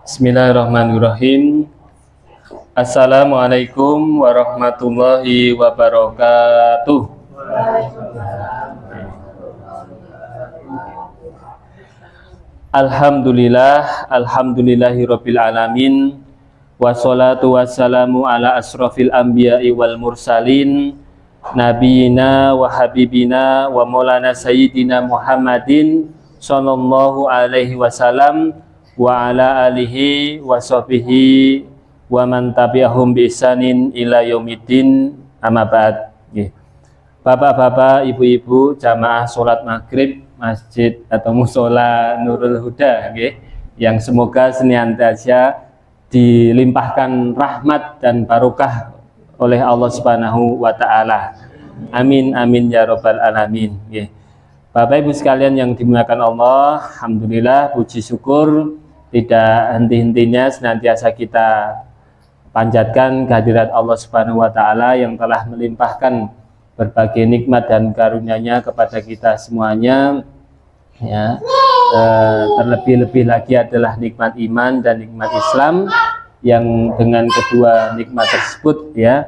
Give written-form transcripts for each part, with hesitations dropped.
Bismillahirrahmanirrahim. Assalamualaikum warahmatullahi wabarakatuh. Alhamdulillahirabbil alamin. Wassalatu wassalamu ala asrofil anbiya'i wal mursalin, nabiyina wa habibina wa maulana sayyidina Muhammadin sallallahu alaihi wasallam wa ala alihi wa sahbihi wa man tabi'ahum bi ihsanin ila yaumiddin, amma ba'd. Bapak-bapak, ibu-ibu, jamaah sholat maghrib masjid atau musola Nurul Huda, yang semoga senantiasa dilimpahkan rahmat dan barokah oleh Allah Subhanahu wa ta'ala. Amin amin ya rabbal alamin. Bapak ibu sekalian yang dimuliakan Allah, alhamdulillah, puji syukur tidak henti-hentinya senantiasa kita panjatkan kehadirat Allah Subhanahu wa ta'ala yang telah melimpahkan berbagai nikmat dan karunia-Nya kepada kita semuanya, ya. Terlebih-lebih lagi adalah nikmat iman dan nikmat Islam, yang dengan kedua nikmat tersebut, ya,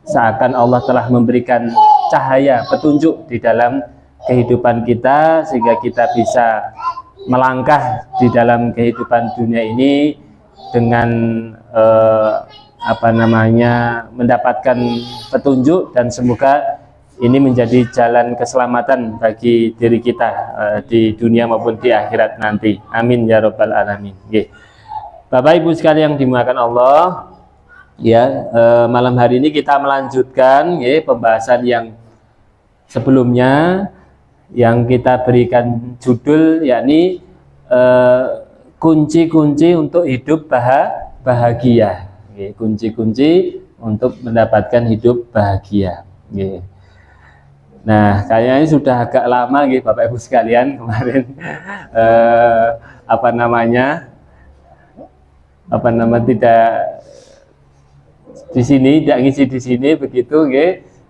seakan Allah telah memberikan cahaya petunjuk di dalam kehidupan kita, sehingga kita bisa melangkah di dalam kehidupan dunia ini dengan mendapatkan petunjuk, dan semoga ini menjadi jalan keselamatan bagi diri kita di dunia maupun di akhirat nanti. Amin ya rabbal alamin. Bapak ibu sekalian yang dimuliakan Allah, ya, malam hari ini kita melanjutkan pembahasan yang sebelumnya, yang kita berikan judul yakni kunci-kunci untuk hidup bahagia. Kunci-kunci untuk mendapatkan hidup bahagia. Nah, kayaknya sudah agak lama Bapak Ibu sekalian kemarin tidak di sini, tidak ngisi di sini begitu,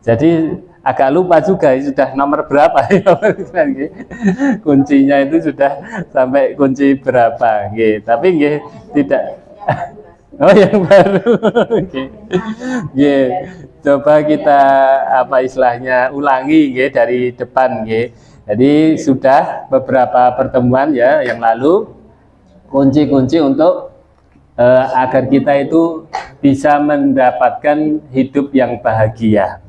jadi agak lupa juga sudah nomor berapa kuncinya itu sudah sampai kunci berapa, tapi tidak. Oh, yang baru. Coba kita ulangi dari depan. Jadi sudah beberapa pertemuan ya yang lalu, kunci-kunci untuk agar kita itu bisa mendapatkan hidup yang bahagia.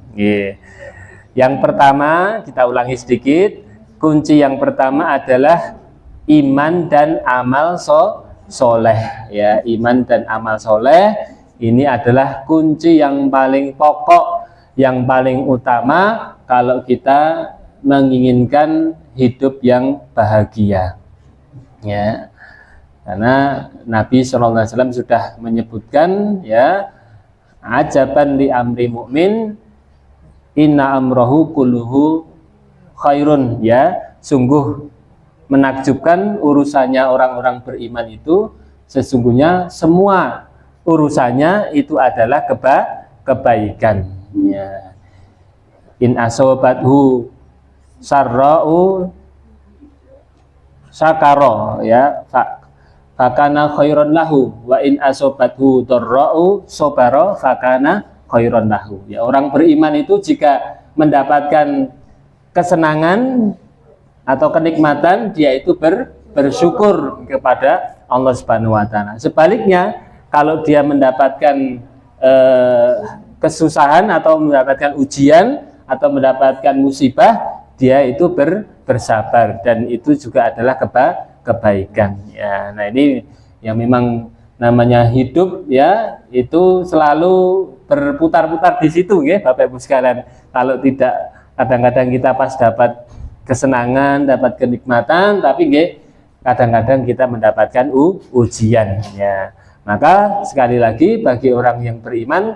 Yang pertama, kita ulangi sedikit. Kunci yang pertama adalah iman dan amal soleh, ya. Iman dan amal soleh ini adalah kunci yang paling pokok, yang paling utama kalau kita menginginkan hidup yang bahagia, ya. Karena Nabi SAW sudah menyebutkan, ya, ajaban li amri mu'min, inna amrohu kulluhu khairun, ya. Sungguh menakjubkan urusannya orang-orang beriman itu, sesungguhnya semua urusannya itu adalah kebaikan, ya. In asobathu sarra'u sakaro, ya, fakana khairon lahu, wa in asobathu darra'u sobaro fakana khairon lahu, ya. Orang beriman itu jika mendapatkan kesenangan atau kenikmatan, dia itu bersyukur kepada Allah Subhanahu wa ta'ala. Sebaliknya, kalau dia mendapatkan kesusahan atau mendapatkan ujian atau mendapatkan musibah, dia itu bersabar, dan itu juga adalah kebaikan, ya. Nah, ini yang memang namanya hidup, ya, itu selalu berputar-putar di situ, ya, Bapak Ibu sekalian. Kalau tidak, kadang-kadang kita pas dapat kesenangan, dapat kenikmatan, tapi kadang-kadang kita mendapatkan ujian, ya. Maka sekali lagi bagi orang yang beriman,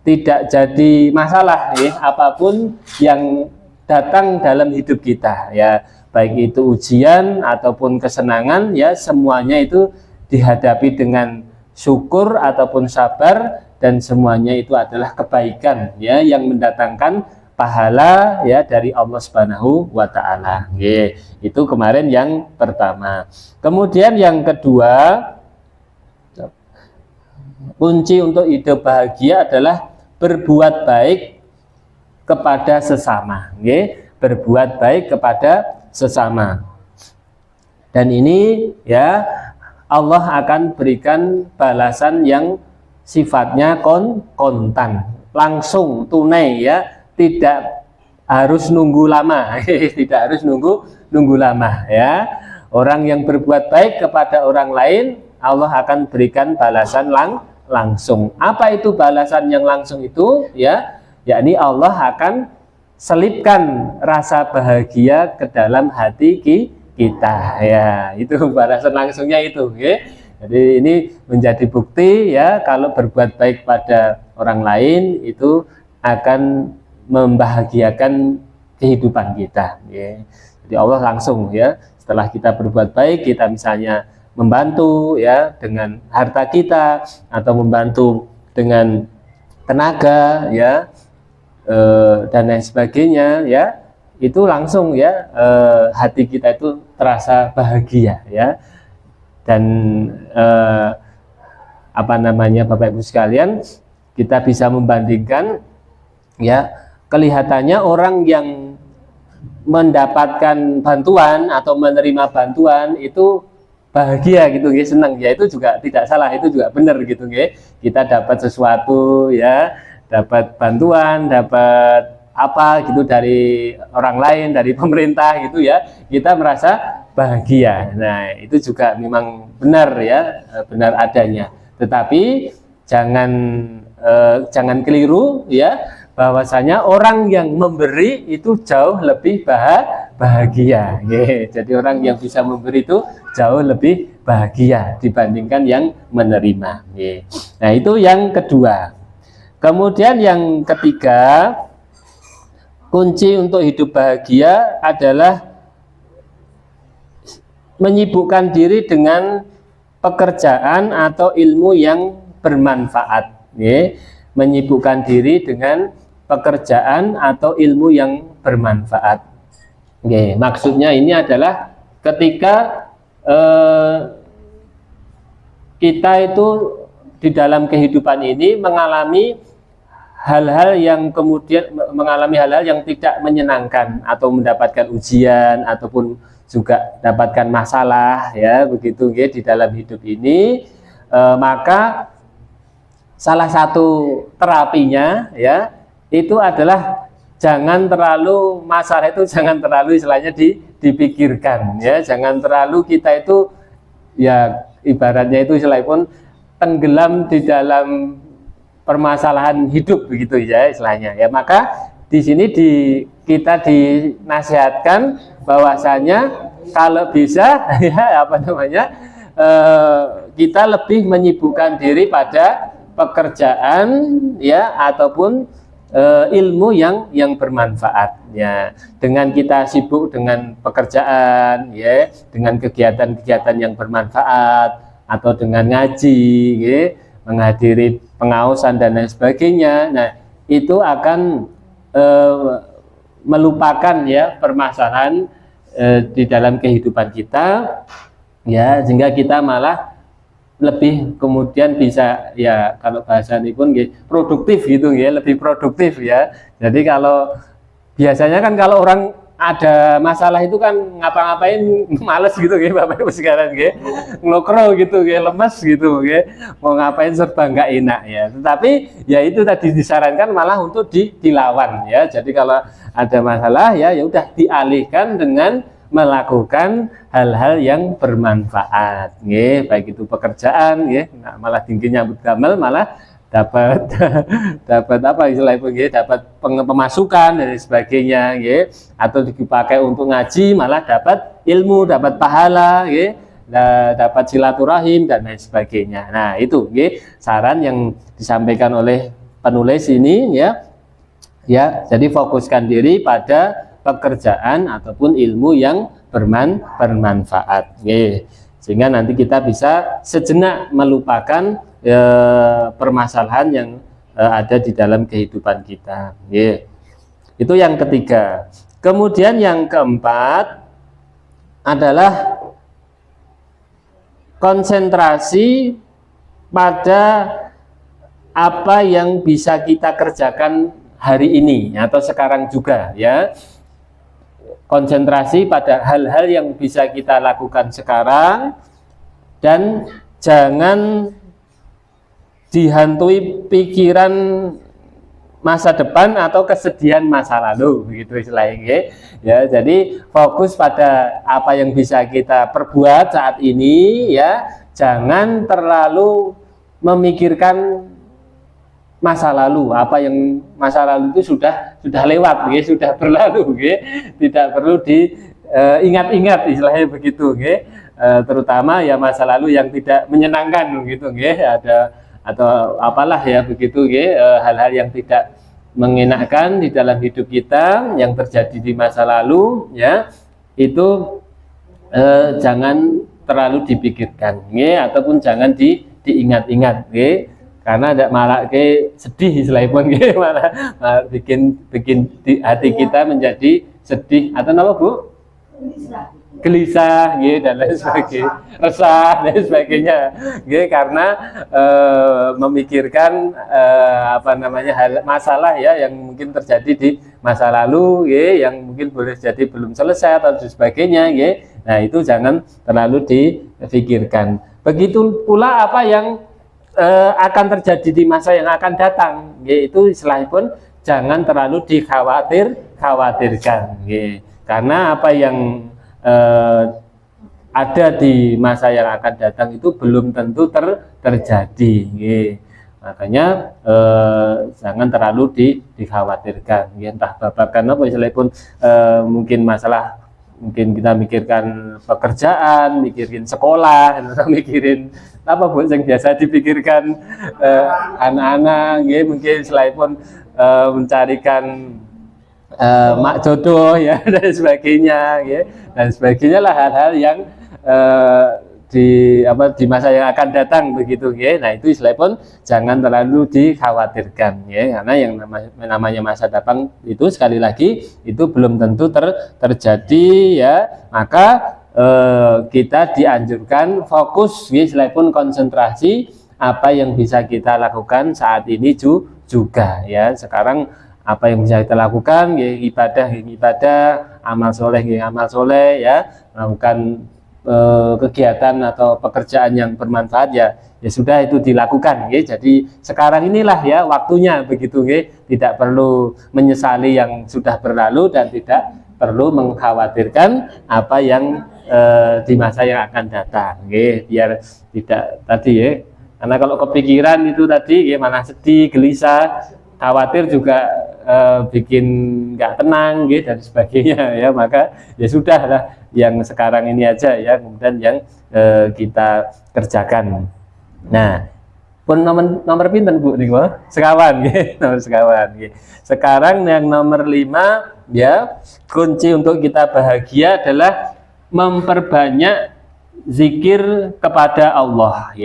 tidak jadi masalah, ya, apapun yang datang dalam hidup kita, ya, baik itu ujian ataupun kesenangan, ya, semuanya itu dihadapi dengan syukur ataupun sabar, dan semuanya itu adalah kebaikan, ya, yang mendatangkan pahala ya dari Allah Subhanahu wa taala. Itu kemarin yang pertama. Kemudian yang kedua, kunci untuk hidup bahagia adalah berbuat baik kepada sesama. Berbuat baik kepada sesama. Dan ini ya Allah akan berikan balasan yang sifatnya kontan, langsung, tunai ya, tidak harus nunggu lama, tidak harus nunggu lama ya. Orang yang berbuat baik kepada orang lain, Allah akan berikan balasan langsung. Apa itu balasan yang langsung itu? Ya, yakni Allah akan selipkan rasa bahagia ke dalam hati kita. Ya, itu balasan langsungnya itu. Ya. Jadi ini menjadi bukti ya kalau berbuat baik pada orang lain itu akan membahagiakan kehidupan kita. Ya. Jadi Allah langsung ya setelah kita berbuat baik, kita misalnya membantu ya dengan harta kita atau membantu dengan tenaga ya dan lain sebagainya ya, itu langsung ya hati kita itu terasa bahagia ya. Dan apa namanya Bapak Ibu sekalian, kita bisa membandingkan ya, kelihatannya orang yang mendapatkan bantuan atau menerima bantuan itu bahagia gitu ya, senang ya, itu juga tidak salah, itu juga benar gitu ya. Kita dapat sesuatu ya, dapat bantuan, dapat apa gitu dari orang lain, dari pemerintah gitu ya, kita merasa bahagia. Nah, itu juga memang benar ya, benar adanya. Tetapi jangan keliru ya, bahwasanya orang yang memberi itu jauh lebih bahagia. Jadi orang yang bisa memberi itu jauh lebih bahagia dibandingkan yang menerima. Nah, itu yang kedua. Kemudian yang ketiga, kunci untuk hidup bahagia adalah menyibukkan diri dengan pekerjaan atau ilmu yang bermanfaat. Menyibukkan diri dengan pekerjaan atau ilmu yang bermanfaat. Maksudnya ini adalah ketika kita itu di dalam kehidupan ini mengalami hal-hal yang kemudian yang tidak menyenangkan atau mendapatkan ujian ataupun juga dapatkan masalah ya, begitu ya, di dalam hidup ini, maka salah satu terapinya ya itu adalah jangan terlalu masalah itu jangan terlalu istilahnya dipikirkan ya, jangan terlalu kita itu ya ibaratnya itu istilahnya pun tenggelam di dalam permasalahan hidup begitu ya istilahnya ya. Maka di sini kita dinasihatkan bahwasanya kalau bisa ya apa namanya kita lebih menyibukkan diri pada pekerjaan ya ataupun ilmu yang bermanfaat ya. Dengan kita sibuk dengan pekerjaan ya, dengan kegiatan-kegiatan yang bermanfaat atau dengan ngaji ya, menghadiri pengausan dan lain sebagainya. Nah, itu akan melupakan ya permasalahan di dalam kehidupan kita ya, sehingga kita malah lebih kemudian bisa ya, kalau bahasa ini pun produktif gitu ya, lebih produktif ya. Jadi kalau biasanya kan kalau orang ada masalah itu kan ngapa-ngapain males gitu ya Bapak Ibu sekarang ya, ngelokro gitu ya, lemes gitu ya, mau ngapain serba nggak enak ya. Tetapi ya itu tadi disarankan malah untuk dilawan ya. Jadi kalau ada masalah ya udah dialihkan dengan melakukan hal-hal yang bermanfaat ya, baik itu pekerjaan ya, nah, malah tinggi nyambut gamel malah dapat apa istilahnya, dapat pemasukan dan sebagainya ya, atau dipakai untuk ngaji malah dapat ilmu, dapat pahala ya, dapat silaturahim dan lain sebagainya. Nah, itu ya saran yang disampaikan oleh penulis ini ya. Ya, jadi fokuskan diri pada pekerjaan ataupun ilmu yang bermanfaat ya. Sehingga nanti kita bisa sejenak melupakan permasalahan yang ada di dalam kehidupan kita. Itu yang ketiga. Kemudian yang keempat adalah konsentrasi pada apa yang bisa kita kerjakan hari ini atau sekarang juga, ya. Konsentrasi pada hal-hal yang bisa kita lakukan sekarang dan jangan dihantui pikiran masa depan atau kesedihan masa lalu, begitu istilahnya, ya. Jadi fokus pada apa yang bisa kita perbuat saat ini, ya. Jangan terlalu memikirkan masa lalu, apa yang masa lalu itu sudah lewat, ya, sudah berlalu, ya. Tidak perlu diingat-ingat, istilahnya begitu, ya. Terutama ya masa lalu yang tidak menyenangkan, gitu, ya. Atau apalah ya begitu, ya, hal-hal yang tidak mengenakan di dalam hidup kita yang terjadi di masa lalu, ya, itu jangan terlalu dipikirkan, ya, ataupun jangan diingat-ingat, ya. Karena ada malah sedih istilahnya pun, malah bikin hati kita menjadi sedih atau apa, Bu? Gelisah, dan lain sebagainya, resah dan sebagainya, karena memikirkan hal masalah, ya, yang mungkin terjadi di masa lalu, yang mungkin boleh jadi belum selesai atau sebagainya, nah itu jangan terlalu dipikirkan. Begitu pula apa yang akan terjadi di masa yang akan datang, yaitu istilahnya pun jangan terlalu dikhawatirkan, karena apa yang ada di masa yang akan datang itu belum tentu terjadi, makanya jangan terlalu dikhawatirkan, entah babakan apa istilahnya pun, mungkin masalah, mungkin kita mikirkan pekerjaan, mikirin sekolah, atau mikirin apa, Bu, yang biasa dipikirkan anak-anak, mungkin selain pun mencarikan mak jodoh, ya, dan sebagainya, dan sebagainya lah, hal-hal yang di masa yang akan datang, begitu, nah itu istilahnya pun jangan terlalu dikhawatirkan, karena yang namanya masa depan itu sekali lagi itu belum tentu terjadi, ya. Maka kita dianjurkan fokus, istilahnya pun konsentrasi apa yang bisa kita lakukan saat ini juga, ya. Sekarang apa yang bisa kita lakukan, ibadah, amal soleh, ya, melakukan kegiatan atau pekerjaan yang bermanfaat, ya sudah itu dilakukan, jadi sekarang inilah, ya, waktunya, begitu, tidak perlu menyesali yang sudah berlalu dan tidak perlu mengkhawatirkan apa yang di masa yang akan datang, biar tidak tadi, karena kalau kepikiran itu tadi, malah sedih, gelisah, khawatir juga bikin nggak tenang, dan sebagainya, ya. Maka ya sudahlah, yang sekarang ini aja, ya, kemudian yang kita kerjakan. Nah, pun nomor pinten, Bu, nih, sekawan, nomor sekawan. Sekarang yang nomor 5, ya, kunci untuk kita bahagia adalah memperbanyak zikir kepada Allah,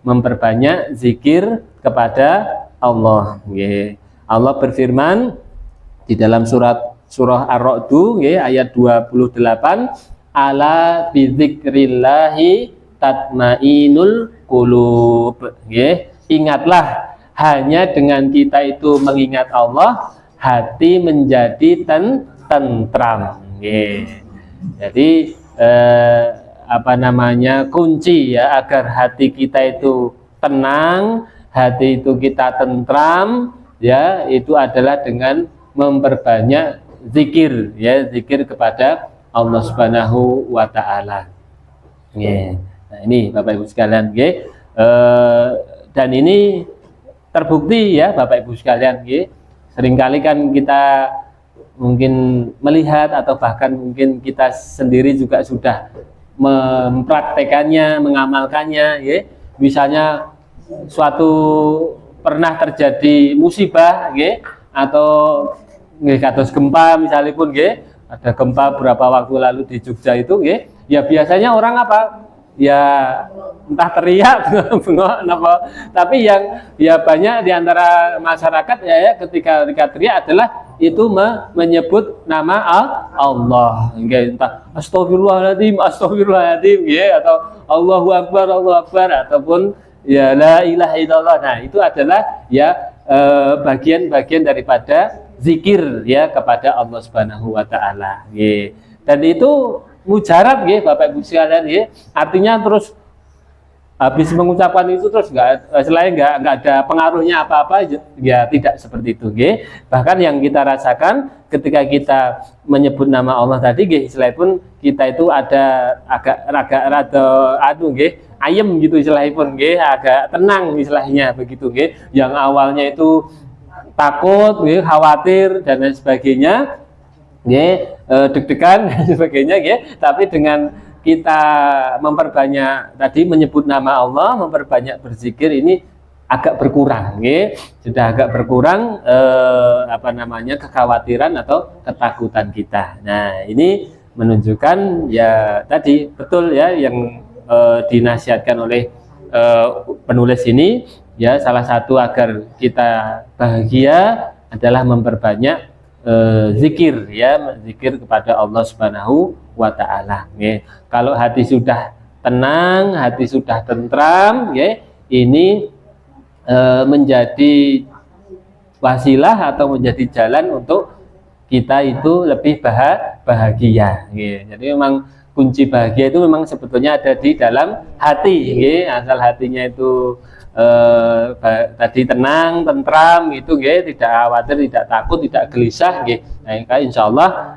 memperbanyak zikir kepada Allah, Allah berfirman di dalam surah Ar-Ra'd, ayat 28, ala bizikrillahi tatmainul qulub, ingatlah, hanya dengan kita itu mengingat Allah, hati menjadi tentram, jadi kunci, ya, agar hati kita itu tenang, hati itu kita tentram, ya, itu adalah dengan memperbanyak zikir, ya, zikir kepada Allah Subhanahu wa Ta'ala. Nah, ini Bapak Ibu sekalian, dan ini terbukti, ya, Bapak Ibu sekalian, seringkali kan kita mungkin melihat atau bahkan mungkin kita sendiri juga sudah mempraktekannya, mengamalkannya, misalnya suatu pernah terjadi musibah, atau kados gempa misalnya pun, ada gempa beberapa waktu lalu di Jogja itu, ya biasanya orang apa, ya entah teriak bengok napa, tapi yang ya banyak di antara masyarakat ya ketika teriak adalah itu menyebut nama Allah, entah astagfirullahaladzim astagfirullahaladzim ya, atau Allahu Akbar ataupun ya la ilaha illallah. Nah itu adalah ya bagian-bagian daripada zikir ya kepada Allah Subhanahu wa taala. Dan itu mujarab ya Bapak Ibu sekalian ya. Artinya terus habis mengucapkan itu terus selain nggak ada pengaruhnya apa-apa ya, tidak seperti itu ya. Bahkan yang kita rasakan ketika kita menyebut nama Allah tadi ya, selain pun kita itu ada agak rada ayem gitu istilahnya pun agak tenang istilahnya begitu yang awalnya itu takut khawatir dan lain sebagainya deg-degan dan sebagainya tapi dengan kita memperbanyak tadi menyebut nama Allah, memperbanyak berzikir, ini agak berkurang sudah agak berkurang kekhawatiran atau ketakutan kita. Nah ini menunjukkan ya tadi betul ya yang dinasihatkan oleh penulis ini ya, salah satu agar kita bahagia adalah memperbanyak zikir ya, zikir kepada Allah Subhanahu wa taala. Kalau hati sudah tenang, hati sudah tentram ini menjadi wasilah atau menjadi jalan untuk kita itu lebih bahagia. Jadi memang kunci bahagia itu memang sebetulnya ada di dalam hati, asal hatinya itu tadi tenang, tentram, itu tidak khawatir, tidak takut, tidak gelisah, nah, insya Allah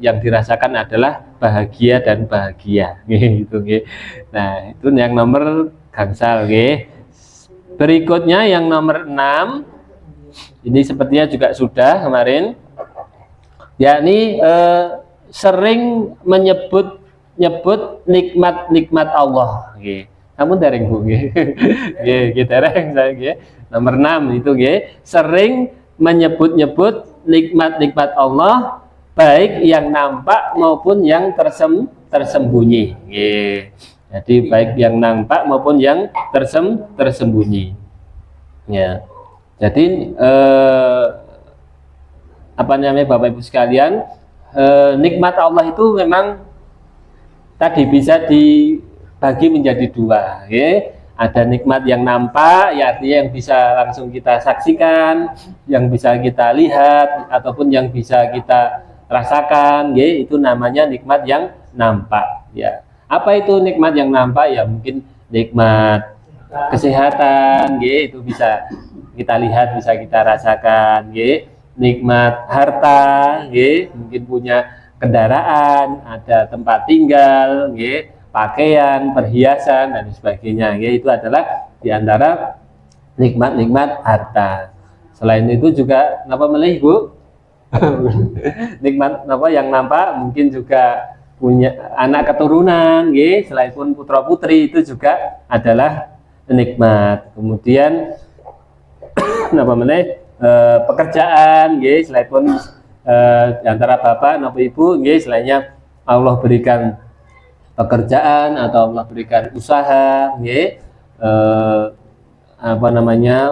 yang dirasakan adalah bahagia dan bahagia, gitu. Nah itu yang nomor gangsal. Berikutnya yang nomor 6, ini sepertinya juga sudah kemarin, yakni sering menyebut nikmat Allah. Namun dereng Bu, dereng saya. Nomor 6 itu sering menyebut nikmat Allah, baik yang nampak maupun yang tersembunyi. Jadi baik yang nampak maupun yang tersembunyi. Ya. Jadi Bapak Ibu sekalian, nikmat Allah itu memang tadi bisa dibagi menjadi dua, ada nikmat yang nampak, ya artinya yang bisa langsung kita saksikan, yang bisa kita lihat, ataupun yang bisa kita rasakan, itu namanya nikmat yang nampak. Ya, apa itu nikmat yang nampak? Ya mungkin nikmat kesehatan, itu bisa kita lihat, bisa kita rasakan, nikmat harta, mungkin punya kendaraan, ada tempat tinggal, pakaian, perhiasan dan sebagainya. Itu adalah diantara nikmat-nikmat harta. Selain itu juga Bu? Nikmat yang nampak mungkin juga punya anak keturunan, selain pun putra putri, itu juga adalah nikmat. Kemudian pekerjaan, selain pun antara bapak atau ibu, selainnya Allah berikan pekerjaan atau Allah berikan usaha,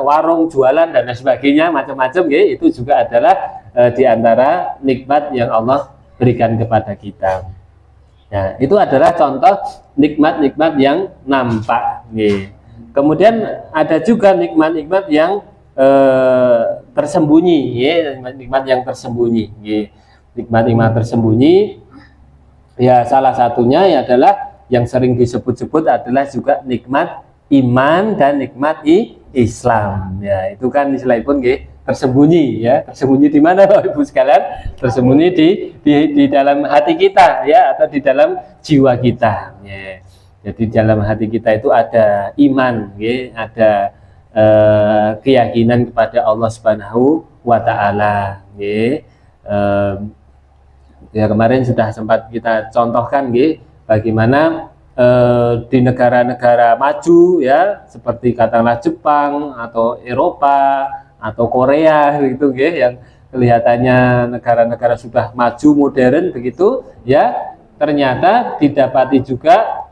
warung jualan dan sebagainya, macam-macam, itu juga adalah diantara nikmat yang Allah berikan kepada kita. Nah, itu adalah contoh nikmat-nikmat yang nampak. Kemudian ada juga nikmat-nikmat yang tersembunyi, nikmat yang tersembunyi, nikmat-nikmat tersembunyi. Ya, salah satunya adalah yang sering disebut-sebut adalah juga nikmat iman dan nikmat Islam. Ya, itu kan istilahnya pun tersembunyi, ya. Tersembunyi di mana Bapak Ibu sekalian? Tersembunyi di dalam hati kita, ya, atau di dalam jiwa kita. Ya. Jadi dalam hati kita itu ada iman, ya, ada keyakinan kepada Allah Subhanahu wa taala, ya. Ya, kemarin sudah sempat kita contohkan, bagaimana di negara-negara maju, ya, seperti katakanlah Jepang atau Eropa atau Korea, gitu, yang kelihatannya negara-negara sudah maju modern begitu, ya, ternyata didapati juga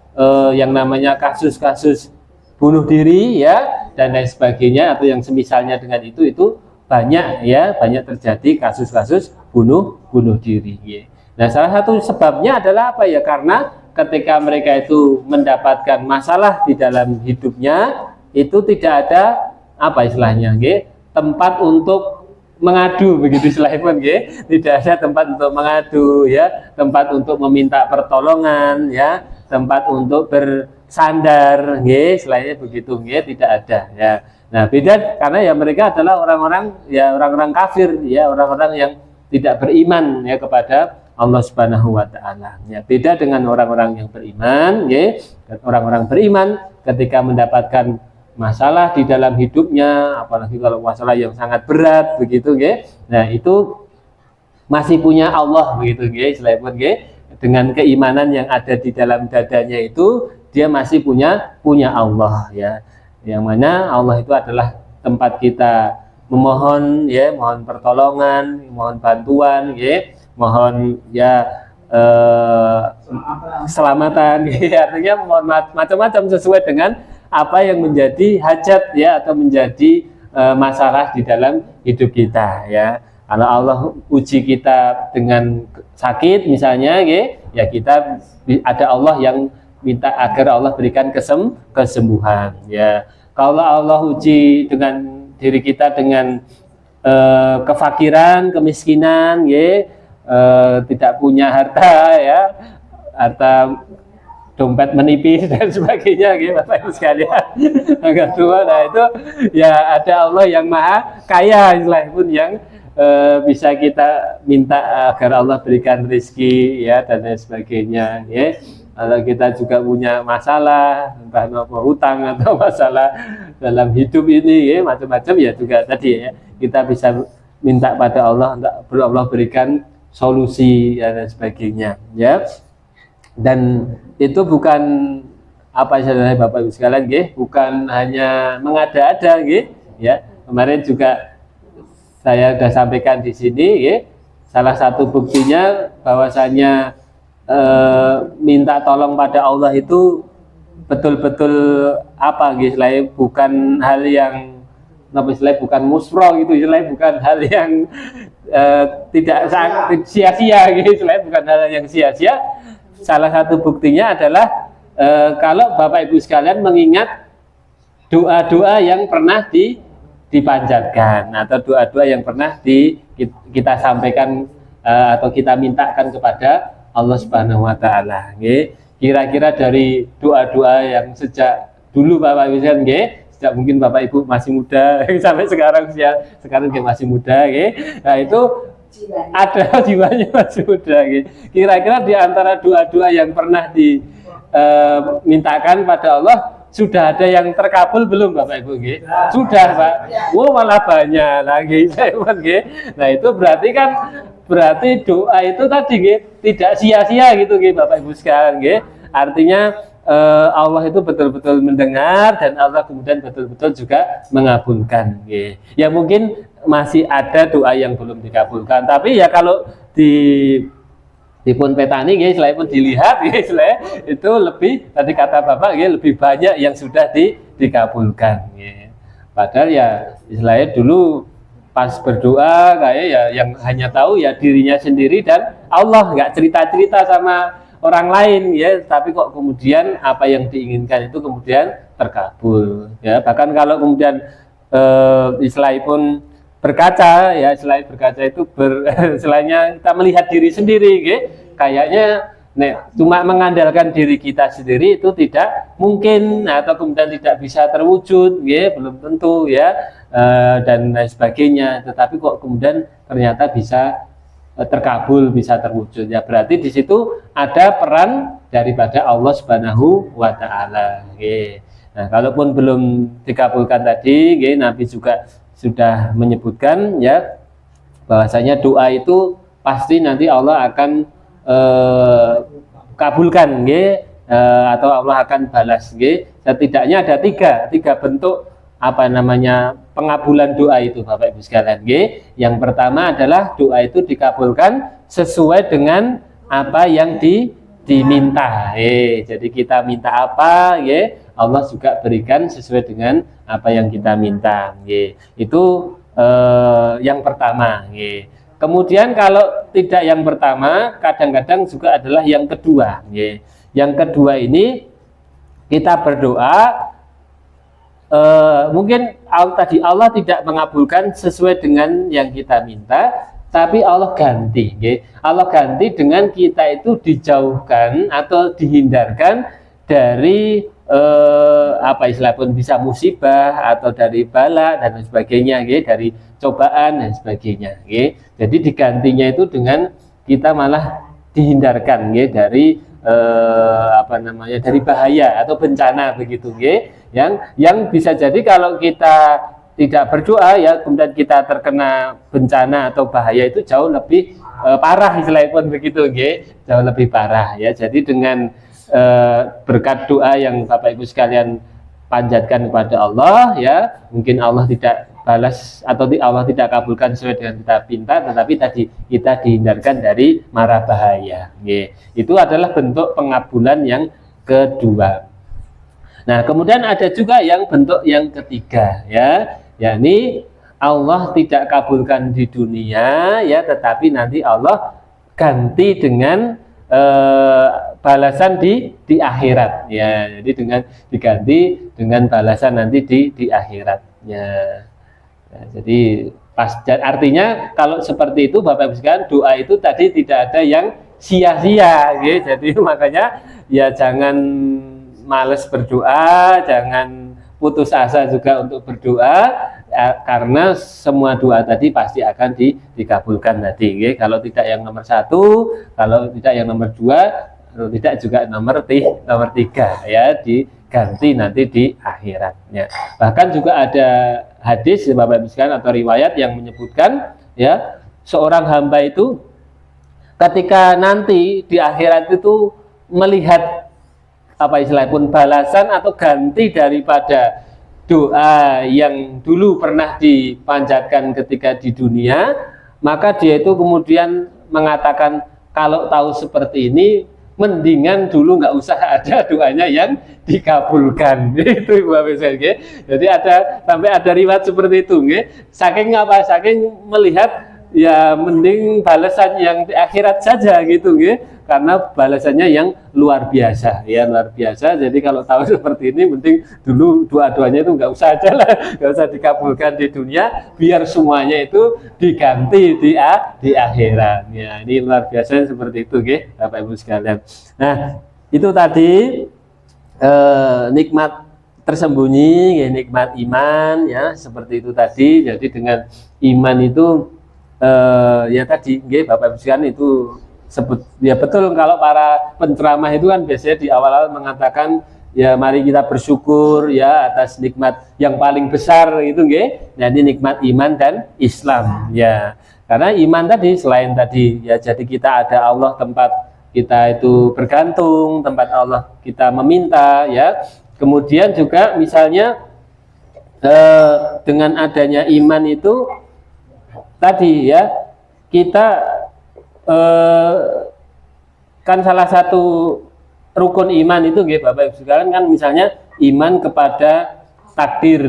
yang namanya kasus-kasus bunuh diri ya dan lain sebagainya atau yang semisalnya dengan itu banyak ya, banyak terjadi kasus-kasus bunuh diri ya. Nah, salah satu sebabnya adalah apa ya? Karena ketika mereka itu mendapatkan masalah di dalam hidupnya itu tidak ada apa istilahnya ya, tempat untuk mengadu, begitu istilahnya pun ya. Tidak ada tempat untuk mengadu ya, tempat untuk meminta pertolongan ya, tempat untuk bersandar ya, istilahnya begitu ya, tidak ada ya. Nah, beda karena ya mereka adalah orang-orang kafir ya, orang-orang yang tidak beriman ya kepada Allah Subhanahu wa taala. Ya, beda dengan orang-orang yang beriman ya. Orang-orang beriman ketika mendapatkan masalah di dalam hidupnya, apalagi kalau masalah yang sangat berat begitu ya. Nah, itu masih punya Allah begitu ya, istilahnya ya. Dengan keimanan yang ada di dalam dadanya itu dia masih punya Allah ya. Yang mana Allah itu adalah tempat kita memohon ya, mohon pertolongan, mohon bantuan ya, mohon ya keselamatan ya. Artinya mohon macam-macam sesuai dengan apa yang menjadi hajat ya atau menjadi masalah di dalam hidup kita ya. Kalau Allah uji kita dengan sakit misalnya ya kita ada Allah yang minta agar Allah berikan kesembuhan ya. Kalau Allah uji dengan diri kita dengan kefakiran, kemiskinan ya, tidak punya harta ya, harta dompet menipis dan sebagainya gitu Bapak Ibu sekalian. Yang kedua, nah itu ya ada Allah yang maha kaya istilahnya pun yang bisa kita minta agar Allah berikan rezeki ya dan lain sebagainya ya. Kalau kita juga punya masalah entah apa hutang atau masalah dalam hidup ini ya macam-macam ya juga tadi ya kita bisa minta pada Allah untuk Allah berikan solusi ya, dan sebagainya ya. Dan itu bukan apa istilahnya Bapak Ibu sekalian nggih, bukan hanya mengada-ada nggih ya. Kemarin juga saya sudah sampaikan di sini nggih. Salah satu buktinya bahwasanya minta tolong pada Allah itu betul-betul apa nggih, istilahnya bukan hal yang apa istilahnya bukan musro gitu, istilahnya bukan hal yang tidak sia-sia gitu, istilahnya bukan hal yang sia-sia. Salah satu buktinya adalah kalau Bapak Ibu sekalian mengingat doa-doa yang pernah dipanjatkan atau doa-doa yang pernah kita sampaikan atau kita mintakan kepada Allah Subhanahu wa taala. Kira-kira dari doa-doa yang sejak dulu Bapak Ibu sekalian sejak mungkin Bapak Ibu masih muda sampai sekarang masih muda nah itu ada jiwanya masih muda kira-kira di antara doa-doa yang pernah dimintakan pada Allah sudah ada yang terkabul belum Bapak Ibu sudah Pak. Malah banyak lagi nah itu berarti doa itu tadi tidak sia-sia gitu Bapak Ibu sekalian artinya Allah itu betul-betul mendengar dan Allah kemudian betul-betul juga mengabulkan ya mungkin masih ada doa yang belum dikabulkan tapi ya kalau dipun petani selain pun dilihat itu lebih tadi kata Bapak lebih banyak yang sudah dikabulkan padahal ya istilahnya dulu pas berdoa kayak ya yang hanya tahu ya dirinya sendiri dan Allah, nggak cerita-cerita sama orang lain ya, tapi kok kemudian apa yang diinginkan itu kemudian terkabul ya. Bahkan kalau kemudian istilahnya pun berkaca ya, selain berkaca itu selainnya kita melihat diri sendiri kayaknya cuma mengandalkan diri kita sendiri itu tidak mungkin atau kemudian tidak bisa terwujud belum tentu ya dan lain sebagainya, tetapi kok kemudian ternyata bisa terkabul, bisa terwujud ya, berarti di situ ada peran daripada Allah Subhanahu wa taala. Nah, kalaupun belum dikabulkan tadi Nabi juga sudah menyebutkan ya bahwasanya doa itu pasti nanti Allah akan kabulkan atau Allah akan balas setidaknya ada tiga bentuk apa namanya pengabulan doa itu Bapak Ibu sekalian yang pertama adalah doa itu dikabulkan sesuai dengan apa yang diminta. Jadi kita minta apa, Allah juga berikan sesuai dengan apa yang kita minta. Itu yang pertama. Kemudian kalau tidak yang pertama, kadang-kadang juga adalah yang kedua. Yang kedua ini kita berdoa, mungkin tadi Allah tidak mengabulkan sesuai dengan yang kita minta, tapi Allah ganti. Allah ganti dengan kita itu dijauhkan atau dihindarkan dari apa istilah pun, bisa musibah atau dari bala dan sebagainya, dari cobaan dan sebagainya. Jadi digantinya itu dengan kita malah dihindarkan dari dari bahaya atau bencana begitu, yang bisa jadi kalau kita tidak berdoa kemudian kita terkena bencana atau bahaya itu jauh lebih parah istilahnya pun begitu, jauh lebih parah Jadi dengan berkat doa yang Bapak Ibu sekalian panjatkan kepada Allah, mungkin Allah tidak balas atau Allah tidak kabulkan sesuai dengan kita pinta, tetapi tadi kita dihindarkan dari mara bahaya. Itu adalah bentuk pengabulan yang kedua. Nah, kemudian ada juga yang bentuk yang ketiga, yakni Allah tidak kabulkan di dunia, tetapi nanti Allah ganti dengan balasan di akhirat, jadi dengan diganti dengan balasan nanti di akhiratnya. Jadi artinya kalau seperti itu Bapak Ibu sekalian, doa itu tadi tidak ada yang sia-sia, jadi makanya jangan males berdoa, jangan putus asa juga untuk berdoa, karena semua doa tadi pasti akan dikabulkan tadi. Kalau tidak yang nomor satu, kalau tidak yang nomor dua, kalau tidak juga nomor tiga, diganti nanti di akhiratnya. Bahkan juga ada hadis Bapak Ibu sekalian atau riwayat yang menyebutkan, seorang hamba itu ketika nanti di akhirat itu melihat apa istilahnya pun balasan atau ganti daripada doa yang dulu pernah dipanjatkan ketika di dunia, maka dia itu kemudian mengatakan, kalau tahu seperti ini mendingan dulu nggak usah ada doanya yang dikabulkan. Itu Bapak Ibu. Jadi sampai ada riwayat seperti itu, saking apa, saking melihat mending balasan yang di akhirat saja gitu, karena balasannya yang luar biasa, luar biasa. Jadi kalau tahu seperti ini, mending dulu doa-doanya itu nggak usah aja lah, nggak usah dikabulkan di dunia, biar semuanya itu diganti di akhirat. Ini luar biasa seperti itu, Bapak Ibu sekalian. Nah, itu tadi nikmat tersembunyi, nikmat iman, seperti itu tadi. Jadi dengan iman itu tadi, Bapak Ibu sekalian, itu betul kalau para penceramah itu kan biasanya di awal-awal mengatakan mari kita bersyukur atas nikmat yang paling besar itu, jadi nikmat iman dan Islam, karena iman tadi selain tadi jadi kita ada Allah tempat kita itu bergantung, tempat Allah kita meminta, kemudian juga misalnya dengan adanya iman itu tadi kita kan salah satu rukun iman itu, Bapak Ibu sekalian, kan misalnya iman kepada takdir,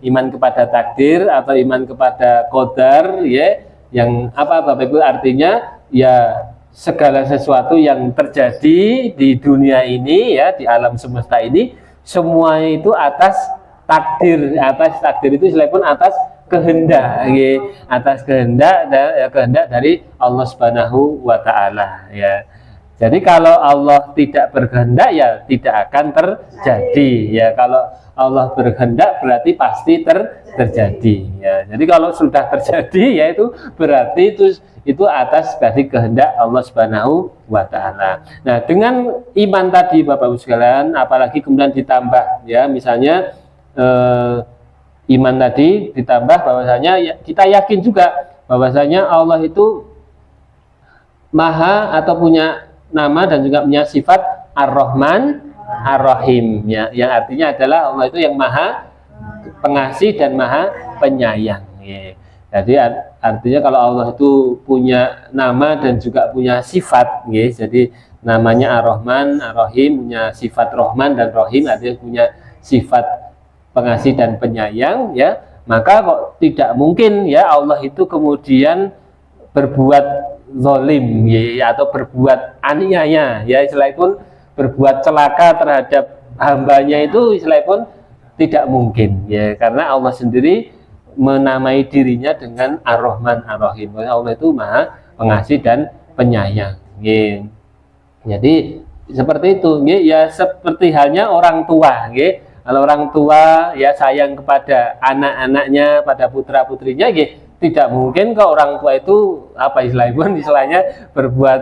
iman kepada takdir atau iman kepada qadar, yang apa Bapak Ibu, artinya segala sesuatu yang terjadi di dunia ini, di alam semesta ini, semua itu atas takdir. Atas takdir itu pun atas kehendak, atas kehendak dari Allah Subhanahu wa Ta'ala, Jadi kalau Allah tidak berkehendak, tidak akan terjadi, kalau Allah berkehendak berarti pasti terjadi, Jadi kalau sudah terjadi, itu berarti itu atas dari kehendak Allah Subhanahu wa Ta'ala. Nah, dengan iman tadi Bapak Ibu sekalian, apalagi kemudian ditambah, misalnya iman tadi ditambah bahwasanya kita yakin juga bahwasanya Allah itu maha atau punya nama dan juga punya sifat Ar-Rahman Ar-Rahim, yang artinya adalah Allah itu yang maha pengasih dan maha penyayang. Jadi artinya kalau Allah itu punya nama dan juga punya sifat, jadi namanya Ar-Rahman, Ar-Rahim, punya sifat Rahman dan Rahim, artinya punya sifat pengasih dan penyayang, ya, maka kok tidak mungkin ya Allah itu kemudian berbuat zalim, ya, atau berbuat aniaya, ya, istilahnya pun berbuat celaka terhadap hambanya, itu istilahnya pun tidak mungkin, ya, karena Allah sendiri menamai dirinya dengan Ar-Rahman, Ar-Rahim. Allah itu Maha Pengasih dan Penyayang, ya. Jadi seperti itu, ya, seperti halnya orang tua, ya. Kalau orang tua ya sayang kepada anak-anaknya, pada putra-putrinya, ya, tidak mungkin kok orang tua itu istilahnya berbuat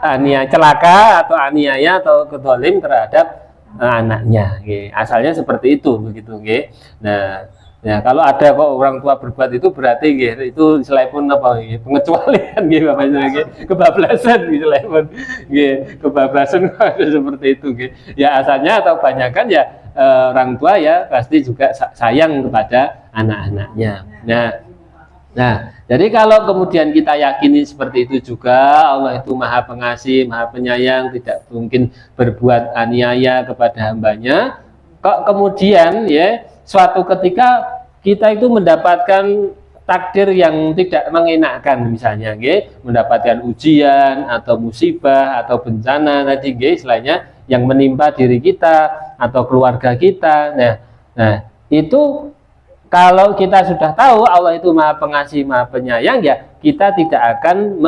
aniaya, celaka atau aniaya atau kedzalim terhadap anaknya, ya. Asalnya seperti itu, begitu, ya. Nah, ya, kalau ada kok orang tua berbuat itu berarti itu istilahnya pun pengecualian, Bapak Ibu, kebablasan, istilahnya pun kebablasan seperti itu, ya, asalnya atau banyakkan ya orang tua ya pasti juga sayang kepada anak-anaknya. Nah, jadi kalau kemudian kita yakini seperti itu juga, Allah itu Maha Pengasih, Maha Penyayang, tidak mungkin berbuat aniaya kepada hambanya, kok kemudian ya suatu ketika kita itu mendapatkan takdir yang tidak mengenakan, misalnya, mendapatkan ujian atau musibah atau bencana tadi, istilahnya yang menimpa diri kita atau keluarga kita. Nah, itu kalau kita sudah tahu Allah itu Maha Pengasih, Maha Penyayang, ya kita tidak akan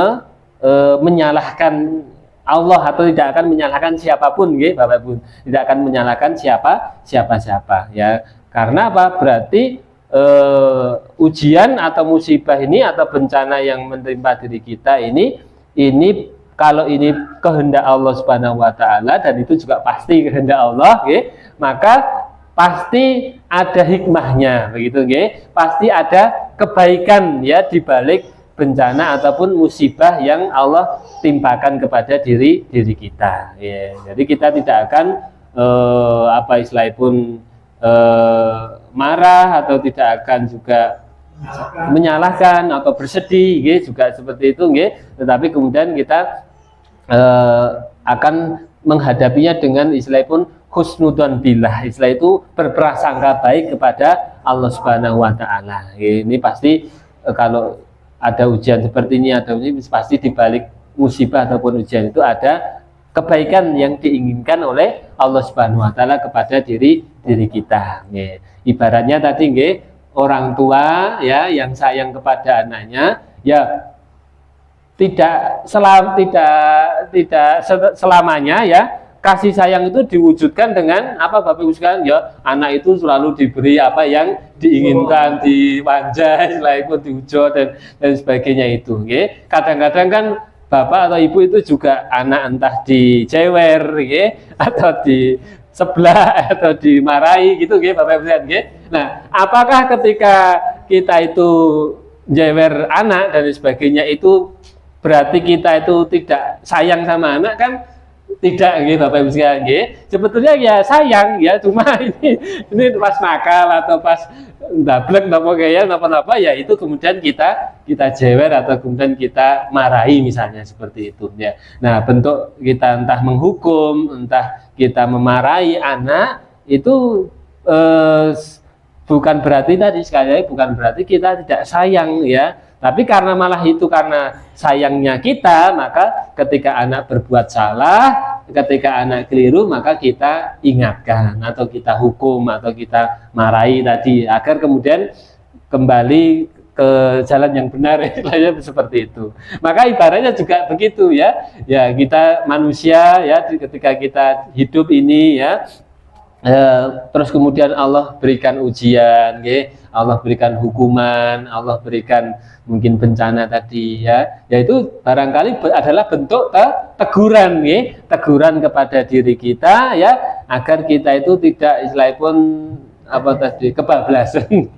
menyalahkan Allah atau tidak akan menyalahkan siapapun, Bapak Ibu, tidak akan menyalahkan siapa, ya. Karena apa? Berarti ujian atau musibah ini atau bencana yang menimpa diri kita ini kalau ini kehendak Allah Subhanahu wa taala, dan itu juga pasti kehendak Allah, maka pasti ada hikmahnya, begitu, pasti ada kebaikan ya di balik bencana ataupun musibah yang Allah timpakan kepada diri kita, ya. Jadi kita tidak akan istilahnya pun marah atau tidak akan juga menyalahkan atau bersedih, juga seperti itu, tetapi kemudian kita akan menghadapinya dengan istilah pun husnudzon billah, istilah itu berprasangka baik kepada Allah Subhanahu wa taala. Ini pasti kalau ada ujian seperti ini, pasti di balik musibah ataupun ujian itu ada kebaikan yang diinginkan oleh Allah Subhanahu wa taala kepada diri kita. Ibaratnya tadi, orang tua ya yang sayang kepada anaknya, ya tidak selamanya ya kasih sayang itu diwujudkan dengan apa, Bapak Ibu sekalian, ya anak itu selalu diberi apa yang diinginkan, dimanja, selain itu diujo dan sebagainya itu. Kadang-kadang kan bapak atau ibu itu juga anak entah dicewer, atau di sebelah atau dimarahi gitu, Bapak Ibu sekalian. Nah, apakah ketika kita itu jewer anak dan sebagainya itu berarti kita itu tidak sayang sama anak? Kan tidak, Bapak Ibu sekalian. Sebetulnya ya sayang, ya cuma ini pas nakal atau pas dablek napa ya itu kemudian kita jewer atau kemudian kita marahi, misalnya seperti itu, ya. Nah, bentuk kita entah menghukum, entah kita memarahi anak itu bukan berarti tadi sekali lagi, bukan berarti kita tidak sayang, ya. Tapi karena malah itu karena sayangnya kita, maka ketika anak berbuat salah, ketika anak keliru, maka kita ingatkan atau kita hukum atau kita marahi tadi agar kemudian kembali ke jalan yang benar, seperti itu. Maka ibaratnya juga begitu, ya. Ya, kita manusia, ya, ketika kita hidup ini, ya, terus kemudian Allah berikan ujian, Allah berikan hukuman, Allah berikan mungkin bencana tadi, ya, yaitu barangkali adalah bentuk teguran, teguran kepada diri kita, ya, agar kita itu tidak istilahnya pun apa tadi kebablasan,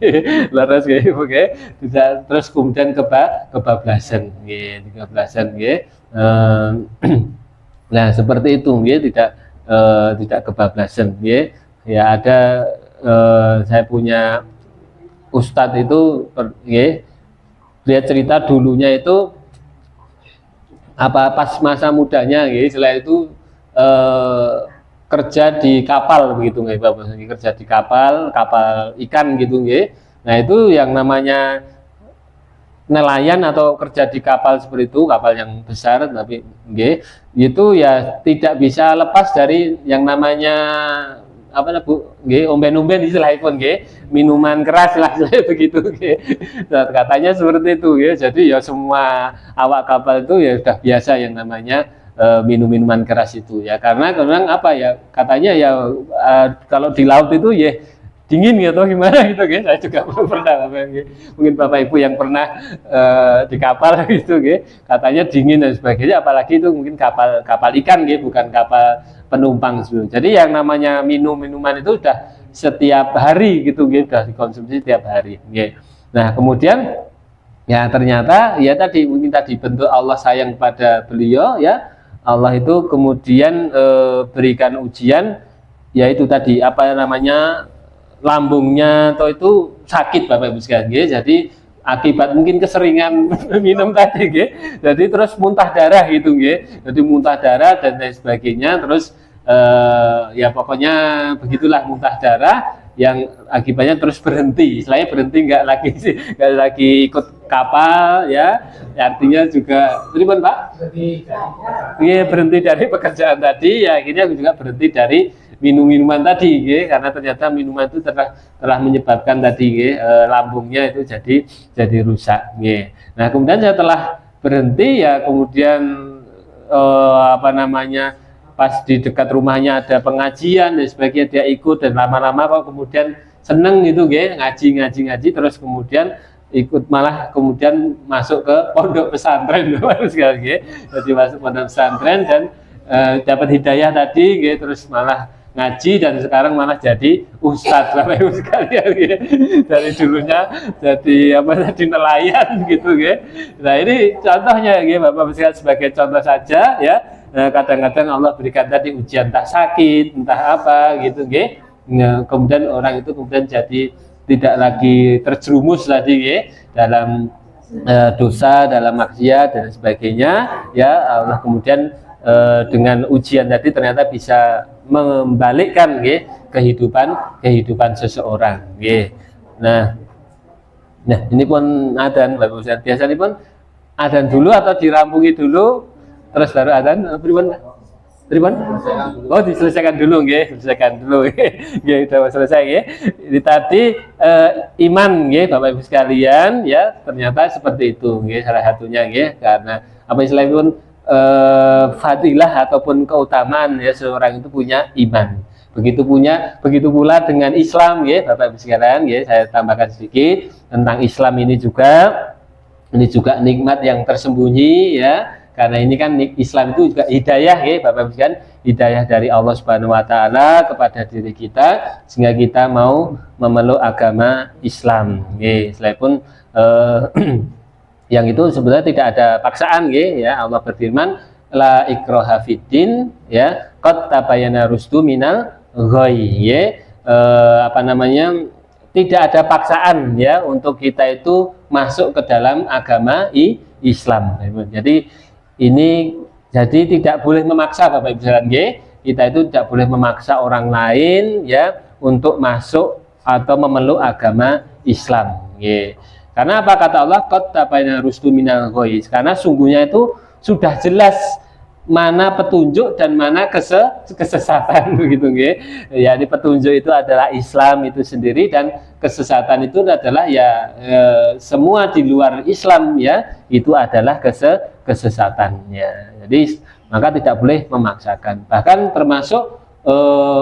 laras, tidak terus kemudian kebablasan, nah seperti itu, tidak kebablasan, ya. Ada saya punya ustadz itu, dia cerita dulunya itu apa pas masa mudanya nggih, setelah itu kerja di kapal begitu nggih Bapak, kerja di kapal ikan gitu nggih. Nah, itu yang namanya nelayan atau kerja di kapal seperti itu, kapal yang besar tapi nggih, itu ya tidak bisa lepas dari yang namanya apa Bu nggih, omben-omben istilahipun nggih, minuman keras lah begitu nggih. Katanya seperti itu nggih. Jadi ya semua awak kapal itu ya sudah biasa yang namanya minum minuman keras itu ya, karena memang apa ya, katanya ya kalau di laut itu ya dingin gitu gimana gitu guys. Saya juga belum pernah, mungkin Bapak Ibu yang pernah di kapal gitu guys, katanya dingin dan sebagainya, apalagi itu mungkin kapal ikan gitu, bukan kapal penumpang gitu. Jadi yang namanya minuman itu sudah setiap hari gitu guys, sudah dikonsumsi setiap hari gitu. Nah, kemudian ya ternyata ya tadi mungkin tadi bentuk Allah sayang pada beliau ya, Allah itu kemudian berikan ujian, yaitu tadi apa namanya, lambungnya atau itu sakit Bapak Ibu sekalian, jadi akibat mungkin keseringan minum tadi, jadi terus muntah darah gitu, jadi muntah darah dan lain sebagainya, terus ya pokoknya begitulah, muntah darah yang akibatnya terus berhenti, selain berhenti nggak lagi ikut kapal ya, artinya juga ribuan Pak, berhenti dari pekerjaan tadi ya, akhirnya juga berhenti dari minuman tadi, karena ternyata minuman itu telah menyebabkan tadi lambungnya itu jadi rusak. Nah, kemudian setelah berhenti ya, kemudian apa namanya, pas di dekat rumahnya ada pengajian dan sebagainya, dia ikut, dan lama-lama kok kemudian seneng gitu, ngaji terus kemudian ikut, malah kemudian masuk ke pondok pesantren sekali, jadi masuk pondok pesantren dan dapat hidayah tadi, terus malah ngaji dan sekarang malah jadi ustadz Bapak Ibu sekalian, dari dulunya jadi apa tadi, nelayan gitu. Nah, ini contohnya Bapak Ibu sekalian, sebagai contoh saja ya. Kadang-kadang Allah berikan tadi ujian, entah sakit entah apa gitu, nah, kemudian orang itu kemudian jadi tidak lagi terjerumus tadi dalam dosa, dalam maksiat dan sebagainya ya. Allah kemudian dengan ujian tadi ternyata bisa membalikkan kehidupan seseorang. Nah ini pun adzan Bapak Ustaz. Biasanya pun adzan dulu atau dirampungi dulu terus baru adzan. Pripun? Oh, diselesaikan dulu diselesaikan dulu. Sudah selesai Ini tadi iman Bapak Ibu sekalian ya, ternyata seperti itu salah satunya karena apa istilahnya pun fadilah ataupun keutamaan ya, seorang itu punya iman. Begitu pula dengan Islam Bapak Ibu sekalian saya tambahkan sedikit tentang Islam ini juga nikmat yang tersembunyi ya, karena ini kan Islam itu juga hidayah Bapak Ibu sekalian, hidayah dari Allah Subhanahu wa taala kepada diri kita sehingga kita mau memeluk agama Islam selain pun yang itu sebenarnya tidak ada paksaan ya. Allah berfirman la ikraha fiddin ya, qad tabayyana rusdu minal ghayy apa namanya, tidak ada paksaan ya untuk kita itu masuk ke dalam agama Islam. Jadi ini tidak boleh memaksa Bapak Ibu sekalian, kita itu tidak boleh memaksa orang lain ya untuk masuk atau memeluk agama Islam. Karena apa kata Allah, qad tabayyana rusdu minal ghayy, karena sungguhnya itu sudah jelas mana petunjuk dan mana kesesatan begitu ya. Ini petunjuk itu adalah Islam itu sendiri, dan kesesatan itu adalah ya semua di luar Islam ya, itu adalah kesesatannya. Jadi maka tidak boleh memaksakan, bahkan termasuk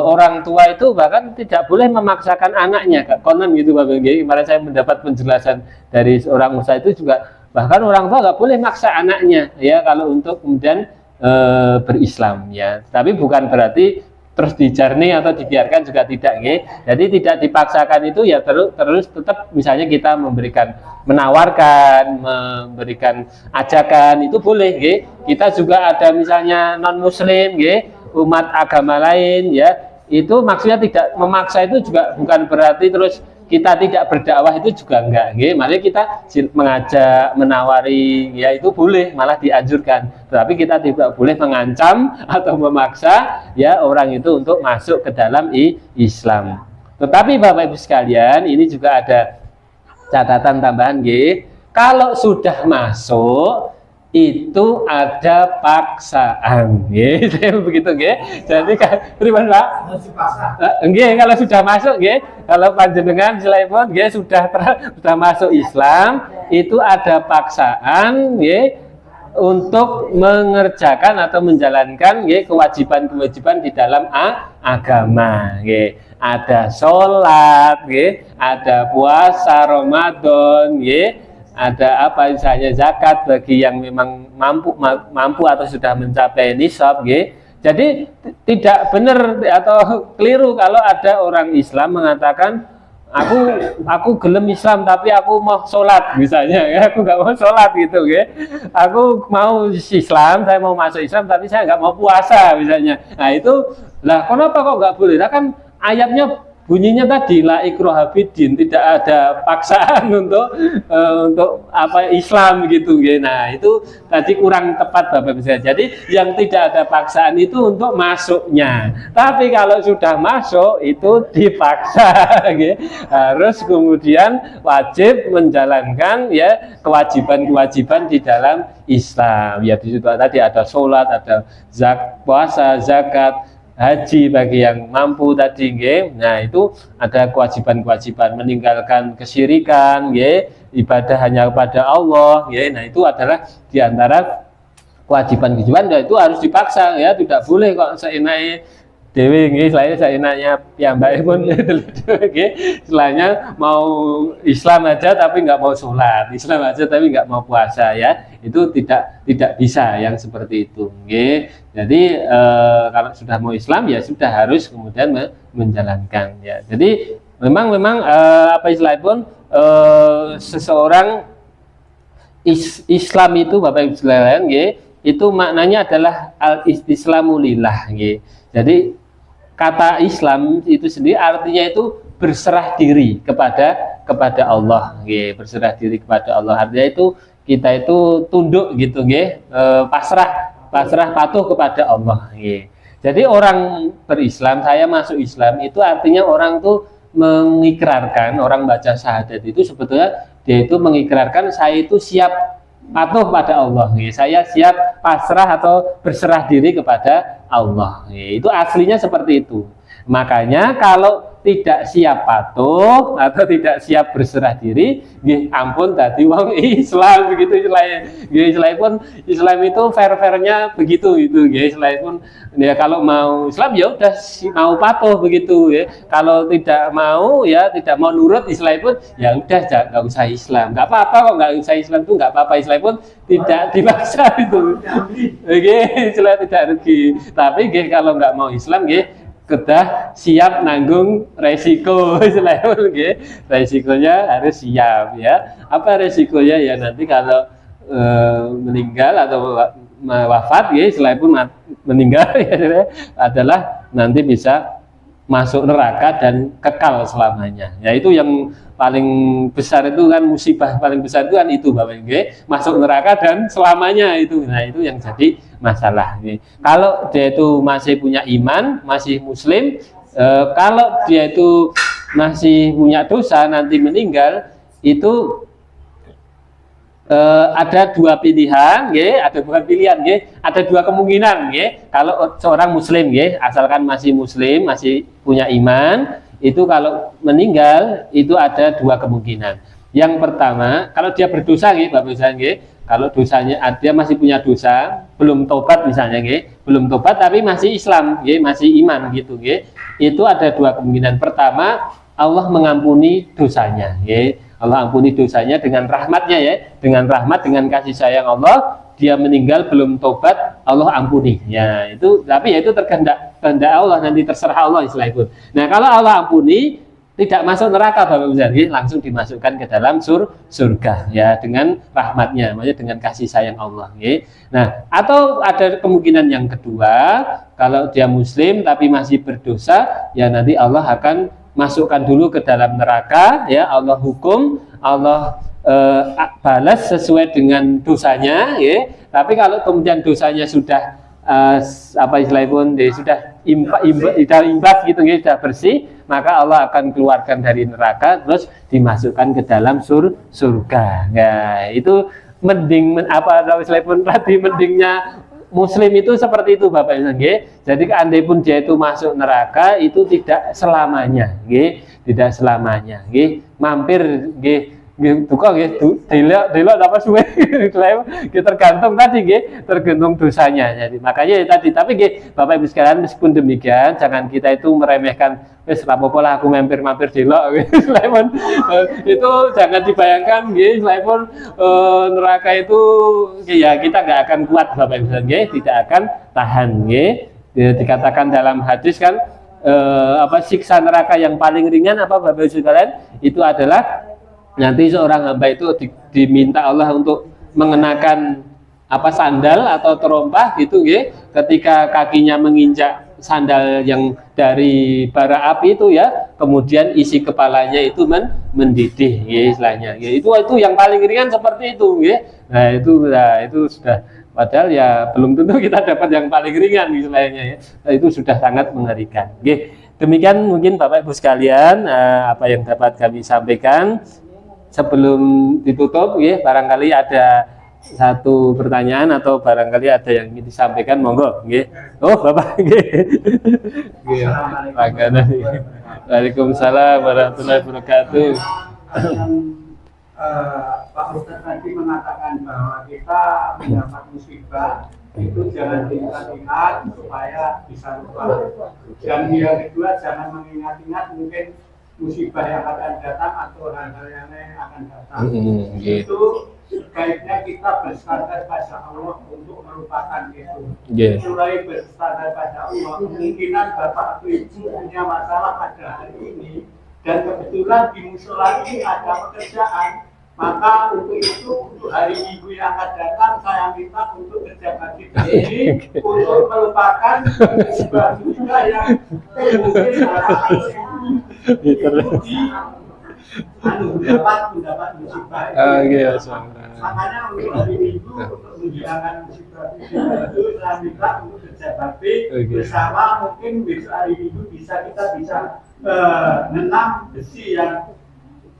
orang tua itu bahkan tidak boleh memaksakan anaknya, konon gitu Bapak. Kemarin saya mendapat penjelasan dari seorang ustaz itu juga, bahkan orang tua nggak boleh maksa anaknya ya kalau untuk kemudian berislam ya. Tapi bukan berarti terus dijarni atau dibiarkan, juga tidak Jadi tidak dipaksakan itu ya, terus tetap misalnya kita menawarkan, memberikan ajakan itu boleh Kita juga ada misalnya non muslim umat agama lain ya, itu maksudnya tidak memaksa, itu juga bukan berarti terus kita tidak berdakwah itu juga enggak, nggih. Makanya kita mengajak, menawari, ya itu boleh, malah dianjurkan. Tetapi kita tidak boleh mengancam atau memaksa ya orang itu untuk masuk ke dalam Islam. Tetapi Bapak Ibu sekalian, ini juga ada catatan tambahan, nggih. Kalau sudah masuk itu ada paksaan, nggih. Begitu, nggih. Jadi pripun Pak? Nggih, kalau sudah masuk, nggih, kalau panjenengan selaipun nggih sudah masuk Islam, itu ada paksaan, nggih, untuk mengerjakan atau menjalankan, nggih, kewajiban-kewajiban di dalam agama, nggih. Ada sholat, nggih, ada puasa Ramadan, nggih. Ada apa misalnya zakat bagi yang memang mampu atau sudah mencapai nisab, nggih. Jadi tidak benar atau keliru kalau ada orang Islam mengatakan aku gelem Islam tapi aku mau sholat misalnya, ya, aku nggak mau sholat gitu, nggih. Aku mau Islam, saya mau masuk Islam tapi saya nggak mau puasa misalnya. Nah itu, lah kenapa kok nggak boleh? Nah kan ayatnya bunyinya tadi la ikraha fiddin, tidak ada paksaan untuk apa Islam gitu, nggih. Nah, itu tadi kurang tepat Bapak Ibu. Jadi yang tidak ada paksaan itu untuk masuknya. Tapi kalau sudah masuk itu dipaksa, nggih. Harus kemudian wajib menjalankan ya kewajiban-kewajiban di dalam Islam. Ya di situ tadi ada sholat, ada puasa, zakat, haji bagi yang mampu tadi, nggih. Nah, itu ada kewajiban-kewajiban, meninggalkan kesyirikan, nggih, ibadah hanya kepada Allah, nggih. Nah, itu adalah di antara kewajiban-kewajiban, dan itu harus dipaksa, ya, tidak boleh kok seenaknya dewe, nggih, seenaknya piyambake pun nggih, istilahnya mau Islam aja tapi nggak mau sholat, Islam aja tapi nggak mau puasa, ya. Itu tidak bisa yang seperti itu, nggih. Jadi kalau sudah mau Islam ya sudah harus kemudian menjalankan, ya. Jadi memang apa istilahnya pun seseorang Islam itu Bapak Ibu sekalian, nggih, itu maknanya adalah al-istislamu lillah, nggih. Jadi kata Islam itu sendiri artinya itu berserah diri kepada Allah, nggih, berserah diri kepada Allah. Artinya itu kita itu tunduk gitu, nggih, pasrah patuh kepada Allah, nggih. Jadi orang berislam, saya masuk Islam itu artinya orang tuh mengikrarkan, orang baca syahadat itu sebetulnya dia itu mengikrarkan saya itu siap patuh pada Allah, nggih. Saya siap pasrah atau berserah diri kepada Allah, nggih. Itu aslinya seperti itu. Makanya kalau tidak siap patuh atau tidak siap berserah diri, nggih, ampun tadi wong Islam begitu istilahnya. Nggih, Islam itu fair-fairnya begitu gitu, nggih. Islam pun ya kalau mau Islam ya udah mau patuh begitu, ya. Kalau tidak mau ya tidak mau nurut Islam pun ya udah nggak usah Islam. Nggak apa-apa kok, nggak usah Islam tuh nggak apa-apa. Islam pun tidak dipaksa itu. Nggih, Islam tidak rugi. Tapi nggih kalau nggak mau Islam, nggih, kedah siap nanggung resiko, resikonya harus siap, ya. Apa resikonya? Ya nanti kalau meninggal atau wafat, ya, selain pun meninggal ya, adalah nanti bisa masuk neraka dan kekal selamanya. Ya itu yang paling besar itu kan, musibah paling besar itu kan itu Bapak Ibu, masuk neraka dan selamanya itu. Nah itu yang jadi masalah. Kalau dia itu masih punya iman, masih muslim, kalau dia itu masih punya dosa nanti meninggal itu ada dua pilihan, ada bukan pilihan, ada dua kemungkinan. Kalau seorang muslim, asalkan masih muslim, masih punya iman, itu kalau meninggal itu ada dua kemungkinan. Yang pertama, kalau dia berdosa, Bapak Ibu, kalau dosanya dia masih punya dosa, belum tobat misalnya, belum tobat tapi masih Islam, masih iman gitu, itu ada dua kemungkinan. Pertama, Allah mengampuni dosanya, Allah ampuni dosanya dengan rahmatnya, ya, dengan rahmat, dengan kasih sayang Allah. Dia meninggal belum tobat, Allah ampuni, ya. Itu tapi ya itu terkehendak Allah, nanti terserah Allah istilahnya pun. Nah kalau Allah ampuni, tidak masuk neraka Bapak Ibu, langsung dimasukkan ke dalam surga, ya, dengan rahmatnya, maksudnya dengan kasih sayang Allah, ya. Nah atau ada kemungkinan yang kedua, kalau dia muslim tapi masih berdosa, ya nanti Allah akan masukkan dulu ke dalam neraka, ya Allah hukum, Allah balas sesuai dengan dosanya, ya. Tapi kalau kemudian dosanya sudah apa istilahnya pun sudah imbas gitu, ya, sudah bersih, maka Allah akan keluarkan dari neraka terus dimasukkan ke dalam surga. Nah, itu mending apa istilahnya pun tadi mendingnya Muslim itu seperti itu Bapak Ibu. Jadi andai pun dia itu masuk neraka itu tidak selamanya, tidak selamanya. Mampir, duka, delok apa suwe, tergantung tadi, tergantung dosanya. Jadi makanya tadi, tapi Bapak Ibu sekalian, meskipun demikian, jangan kita itu meremehkan, wes rapopo lah aku mampir delok, itu jangan dibayangkan, selain neraka itu, ya kita nggak akan kuat Bapak Ibu sekalian, tidak akan tahan, dikatakan dalam hadis kan, apa siksa neraka yang paling ringan apa Bapak Ibu sekalian, itu adalah nanti seorang hamba itu diminta Allah untuk mengenakan apa sandal atau terompah gitu, ketika kakinya menginjak sandal yang dari bara api itu, ya, kemudian isi kepalanya itu mendidih, istilahnya, itu yang paling ringan seperti itu, nah itu sudah, padahal ya belum tentu kita dapat yang paling ringan istilahnya, nah, itu sudah sangat mengerikan. Demikian mungkin Bapak Ibu sekalian apa yang dapat kami sampaikan. Sebelum ditutup, barangkali ada satu pertanyaan atau barangkali ada yang ingin disampaikan, monggo. Oh Bapak, Waalaikumsalam warahmatullahi wabarakatuh. Pak Ustadz tadi mengatakan bahwa kita mendapat musibah itu jangan diingat-ingat supaya bisa lupa. Dan yang kedua, jangan mengingat-ingat mungkin musibah yang akan datang atau hal-hal yang lain akan datang. Itu sebaiknya kita bersandar pada Allah untuk melupakan itu. Mulai bersandar pada Allah, kemungkinan Bapak atau Ibu punya masalah pada hari ini dan kebetulan di musola ini ada pekerjaan, maka untuk itu untuk hari Minggu yang akan datang saya minta untuk kerja bakti ini untuk melupakan musibah yang mungkin mendapat musibah. Makanya untuk hari Minggu untuk menghilangkan musibah itu saya minta untuk kerja bakti bersama. Mungkin besok hari Minggu kita bisa menenang besi yang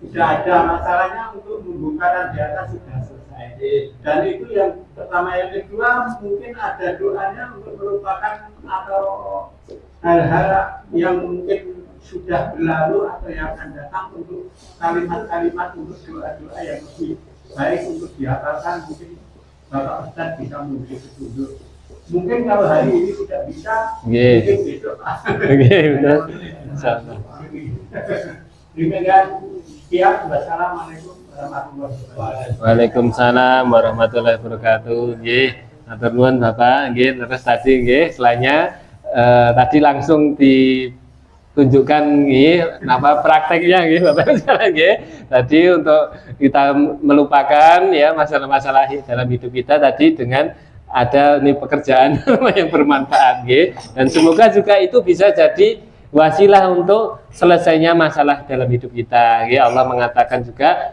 sudah ada masalahnya untuk membongkaran di atas sudah selesai. Dan itu yang pertama. Yang kedua, mungkin ada doanya untuk melupakan atau hal-hal yang mungkin sudah berlalu atau yang akan datang, untuk kalimat-kalimat untuk doa-doa yang lebih baik untuk dihafalkan. Mungkin Bapak Ustadz bisa memberi petunjuk. Mungkin kalau hari ini tidak bisa, mungkin besok. Demikian. Wassalamualaikum warahmatullahi wabarakatuh. Waalaikumsalam warahmatullahi wabarakatuh. Matur nuwun Bapak. Terus tadi selainnya tadi langsung ditunjukkan nama prakteknya Bapak sekalian. Tadi untuk kita melupakan ya masalah-masalah dalam hidup kita tadi dengan ada pekerjaan yang bermanfaat, dan semoga juga itu bisa jadi wasilah untuk selesainya masalah dalam hidup kita. Allah mengatakan juga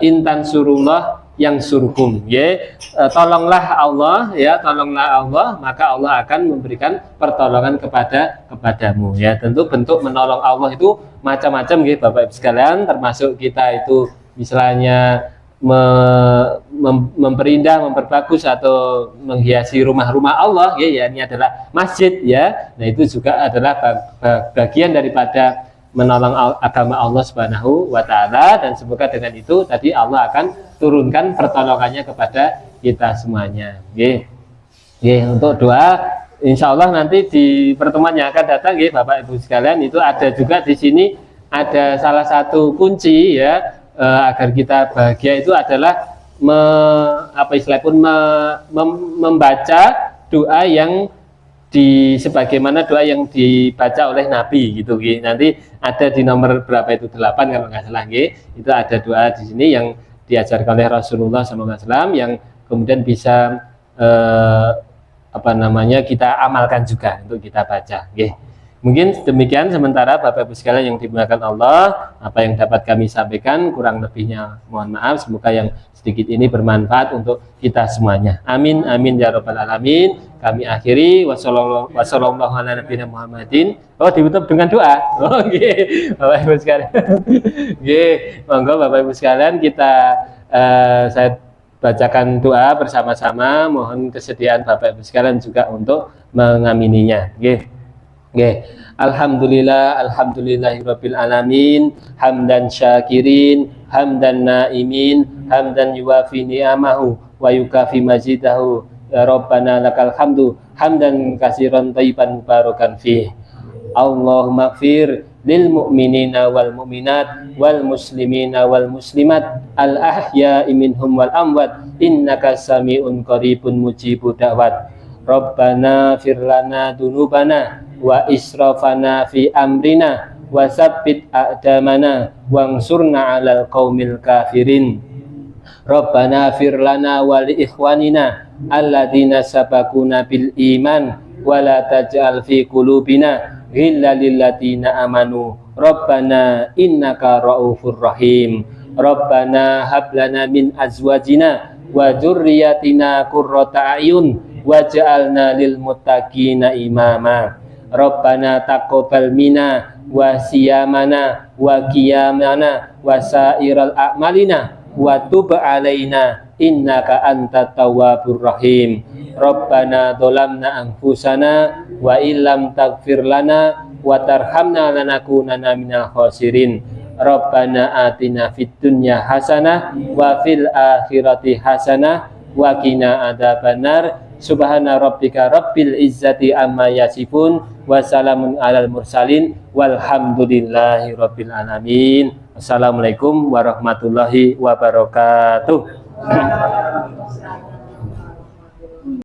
intan surullah yang surkum, tolonglah Allah, tolonglah Allah, maka Allah akan memberikan pertolongan kepadamu. Tentu bentuk menolong Allah itu macam-macam, Bapak Ibu sekalian, termasuk kita itu misalnya memperindah, memperbagus atau menghiasi rumah-rumah Allah, ini adalah masjid, Nah itu juga adalah bagian daripada menolong agama Allah Subhanahu wa Ta'ala, dan semoga dengan itu tadi Allah akan turunkan pertolongannya kepada kita semuanya. Untuk doa, insya Allah nanti di pertemuan yang akan datang, Bapak Ibu sekalian, itu ada juga di sini ada salah satu kunci agar kita bahagia itu adalah membaca doa yang sebagaimana doa yang dibaca oleh Nabi gitu. Nanti ada di nomor berapa itu 8 kalau nggak salah, itu ada doa di sini yang diajarkan oleh Rasulullah SAW yang kemudian bisa kita amalkan juga untuk kita baca. Mungkin demikian sementara Bapak Ibu sekalian yang dimuliakan Allah, apa yang dapat kami sampaikan, kurang lebihnya mohon maaf. Semoga yang sedikit ini bermanfaat untuk kita semuanya. Amin amin ya rabbal alamin. Kami akhiri wassalamualaikum warahmatullahi wabarakatuh. Oh, ditutup dengan doa. Oh, nggih. Bapak Ibu sekalian. Nggih, monggo Bapak Ibu sekalian kita saya bacakan doa bersama-sama. Mohon kesediaan Bapak Ibu sekalian juga untuk mengamininya. Nggih. Okay. Alhamdulillahirabbil alamin, hamdan syakirin, hamdan naimin, hamdan yuwafi ni'amahu wa yukafi mazidahu. Ya Rabbana lakal hamdu hamdan katsiran thayyiban mubarakan fi. Allahumma ighfir lil mu'minina wal mu'minat wal muslimina wal muslimat al ahya'i minhum wal amwat innaka sami'un qaribun mujibud da'wat. Rabbana fir lana dunubana wa israfana fi amrina wa sabbit aqdamana wangsurna 'alal qaumil kafirin. Rabbana fir lana wa li ikhwanina alladzina sabaquna bil iman wa la taj'al fi qulubina ghillan lil ladzina amanu. Rabbana innaka raufur rahim. Rabbana hab lana min azwajina wa dzurriyyatina qurrata a'yun waj'alna lil muttaqina imama. Rabbana taqabbal minna wa siyamana wa qiyamana wa sairal a'malina wa tub alaina innaka antat tawwabur rahim. Rabbana dzalamna anfusana wa illam taghfir lana wa tarhamna lanakunanna minal khasirin. Rabbana atina fid dunya hasanah wa fil akhirati hasanah wa qina adzabannar. Subhana rabbika rabbil izzati amma yasifun wa salamun alal mursalin walhamdulillahi rabbil alamin. Assalamualaikum warahmatullahi wabarakatuh.